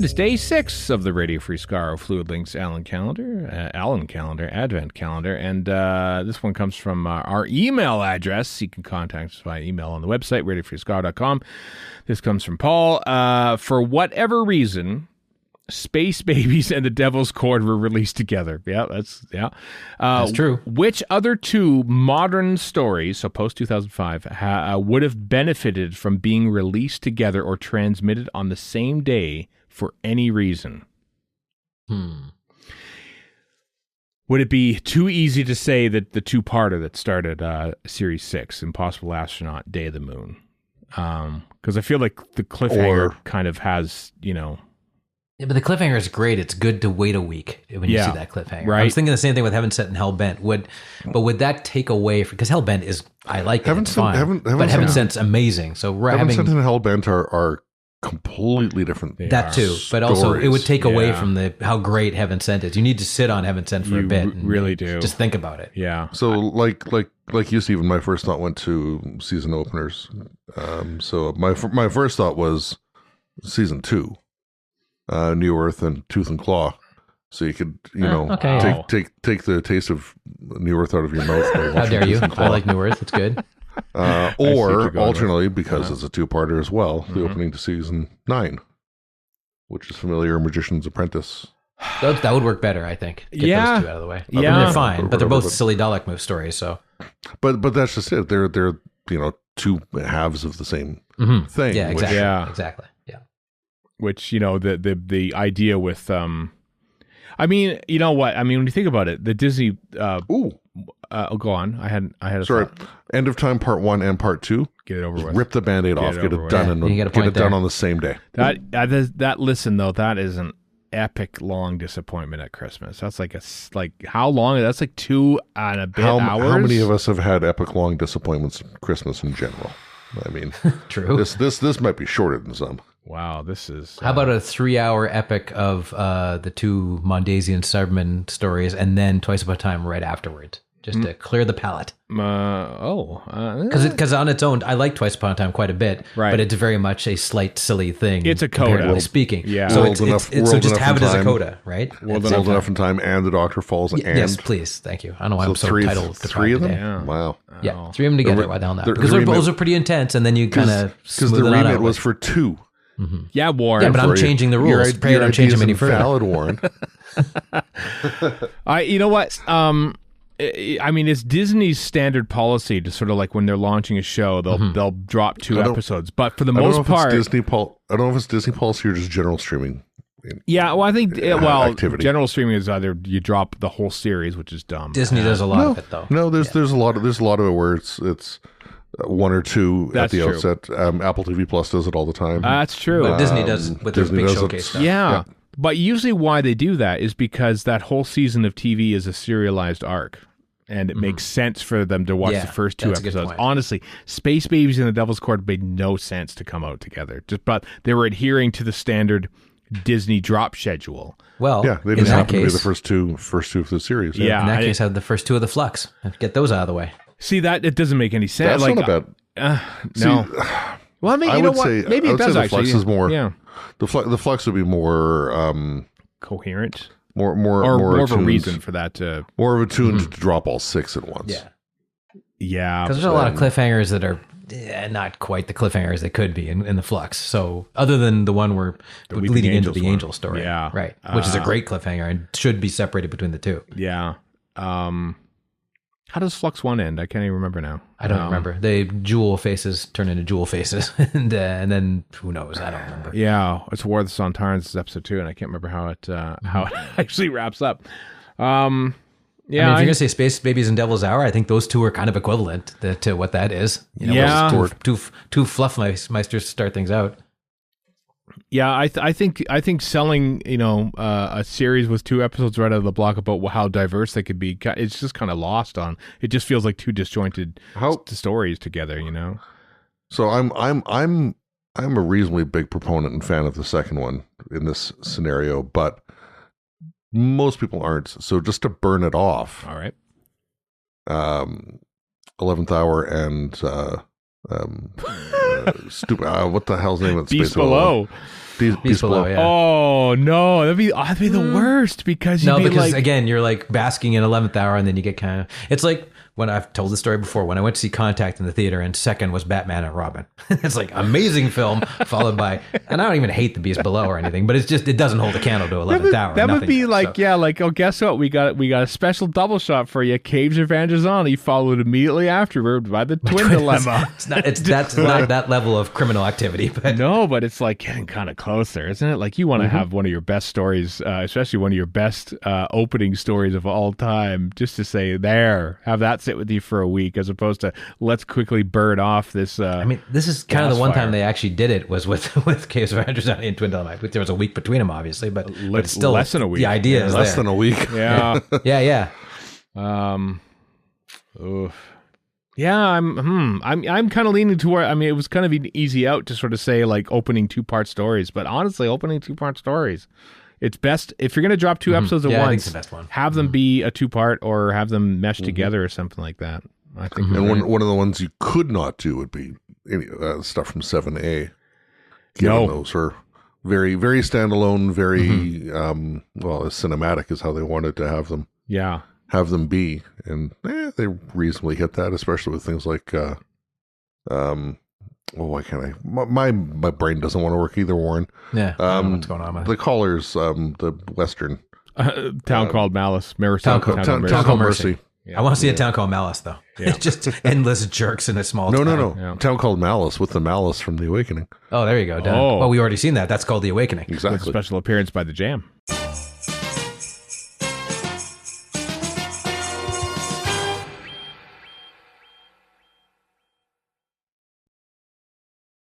It is day 6 of the Radio Free Skaro Fluid Links Allen Calendar, Advent Calendar, and this one comes from our email address. You can contact us via email on the website, radiofreeskaro.com. This comes from Paul. For whatever reason, Space Babies and the Devil's Cord were released together. That's true. Which other two modern stories, so post 2005, would have benefited from being released together or transmitted on the same day for any reason? Would it be too easy to say that the two-parter that started Series 6, Impossible Astronaut, Day of the Moon? Because I feel like the cliffhanger kind of has, Yeah, but the cliffhanger is great. It's good to wait a week when you see that cliffhanger. Right. I was thinking the same thing with Heaven Sent and Hell Bent. Would that take away from, because Hell Bent is, I like it, it's fine. But Heaven Sent's amazing. So Heaven Sent and Hell Bent are completely different. That too, but also it would take away from how great Heaven Sent is. You need to sit on Heaven Sent for a bit. And really do. Just think about it. Yeah. So like you, Stephen, my first thought went to season openers. So my first thought was season 2. New Earth and Tooth and Claw, so you could take the taste of New Earth out of your mouth. How dare you? I like New Earth. It's good. Or alternately, because it's a two-parter as well, the opening to season 9, which is Familiar Magician's Apprentice. That would work better, I think. Get those two out of the way. They're fine, but they're both silly Dalek move stories. So, but that's just it. They're two halves of the same thing. Yeah, exactly. Exactly. Which, the idea with, I mean, you know what? I mean, when you think about it, the Disney, go on. I had a thought. End of Time Part 1 and Part 2. Get it over with. Rip the Band-Aid off. Get it done done on the same day. Listen, though, that is an epic long disappointment at Christmas. That's like how long? That's like 2 and a bit hours. How many of us have had epic long disappointments at Christmas in general? I mean, true. This might be shorter than some. Wow, this is... How about a 3-hour epic of the two Mondasian Cybermen stories and then Twice Upon a Time right afterwards? Just to clear the palate. Because on its own, I like Twice Upon a Time quite a bit, but it's very much a slight, silly thing. It's a coda. Speaking. Yeah. So so just have it as a coda, right? World Enough in Time and The Doctor Falls. Yes, please. Thank you. I don't know why I'm so title. 3 of them? Yeah. Wow. Yeah, 3 of them together. Why the hell not? Because those are pretty intense, and then you kind of because the remit was for 2. Yeah, Warren. Yeah, but I'm changing the rules. Pray I don't change them any further. Valid, Warren. You know what? I mean, it's Disney's standard policy to sort of like when they're launching a show, they'll drop 2 episodes. But for the most part, I don't know if it's Disney policy or just general streaming. Yeah, well, I think activity. General streaming is either you drop the whole series, which is dumb. Disney does a lot of it though. No, there's a lot of it where it's 1 or 2 at the outset. Apple TV Plus does it all the time. That's true. But Disney does with their big showcase stuff. Yeah. But usually why they do that is because that whole season of TV is a serialized arc. And it makes sense for them to watch the first 2 episodes. Honestly, Space Babies and the Devil's Cord made no sense to come out together. But they were adhering to the standard Disney drop schedule. Well, they just happened to be the first two of the series. Yeah. In that case, I had the first 2 of the Flux. Get those out of the way. See, that it doesn't make any sense. That's not bad. No. Well, I mean, you know what? Maybe it does actually. Flux is more. Yeah. The Flux would be more coherent. More of a reason for that to... More of a tune to drop all 6 at once. Yeah. Because there's a lot of cliffhangers that are not quite the cliffhangers they could be in the Flux. So other than the one where leading into the Angel story. Yeah. Right. Which is a great cliffhanger and should be separated between the 2. Yeah. How does Flux 1 end? I can't even remember now. I don't remember. They jewel faces turn into jewel faces, and then who knows? I don't remember. Yeah, it's War of the Sontarans episode 2, and I can't remember how it actually wraps up. Yeah, I mean, if you're gonna say Space Babies and Devil's Hour, I think those 2 are kind of equivalent to what that is. Two Fluffmeisters start things out. Yeah, I think selling a series with 2 episodes right out of the block about how diverse they could be, it's just kind of lost on. It just feels like 2 disjointed stories together. So I'm a reasonably big proponent and fan of the second one in this scenario, but most people aren't. So just to burn it off, all right. 11th Hour and stupid. What the hell's the name of the Beast space Below. Beast Below. Yeah. Oh no, that'd be the worst because you'd be because like, again, you're like basking in 11th Hour, and then you get kind of. It's like when I've told the story before. When I went to see Contact in the theater, and second was Batman and Robin. It's like amazing film, followed by, and I don't even hate The Beast Below or anything, but it's just it doesn't hold a candle to 11th Hour. That would be does, like, so. oh, guess what? We got a special double shot for you. Caves Evangelizani followed immediately afterward by the Twin Dilemma. That's not that level of criminal activity, but no, but it's like getting kind of closer, isn't it? Like you want to have one of your best stories, especially one of your best opening stories of all time, just to say have that sit with you for a week, as opposed to let's quickly burn off this. I mean, this is kind of the one time they actually did it was with Caves of Androzani and Twin Dilemma. There was a week between them, obviously, but still less than a week. The idea is less than a week. Yeah, yeah. Oof. Yeah, I'm kind of leaning toward. I mean, it was kind of an easy out to sort of say like opening 2-part stories, but honestly, opening 2-part stories, it's best if you're going to drop 2 episodes at once. I think it's the best one. Have them be a 2-part or have them mesh together or something like that. I think. And one of the ones you could not do would be any stuff from 7A. Those are very, very standalone, very as cinematic as how they wanted to have them. Yeah. Have them be, and they reasonably hit that, especially with things like why can't I? My brain doesn't want to work either, Warren. Yeah. What's going on? The Callers, the Western Town Called Malice, Town Called Mercy. Yeah. I want to see a Town Called Malice, though. Yeah. It's just endless jerks in a small town. No. Yeah. Town Called Malice with the Malice from The Awakening. Oh, there you go. Done. Well, we already seen that. That's called The Awakening. Exactly. With a special appearance by the Jam.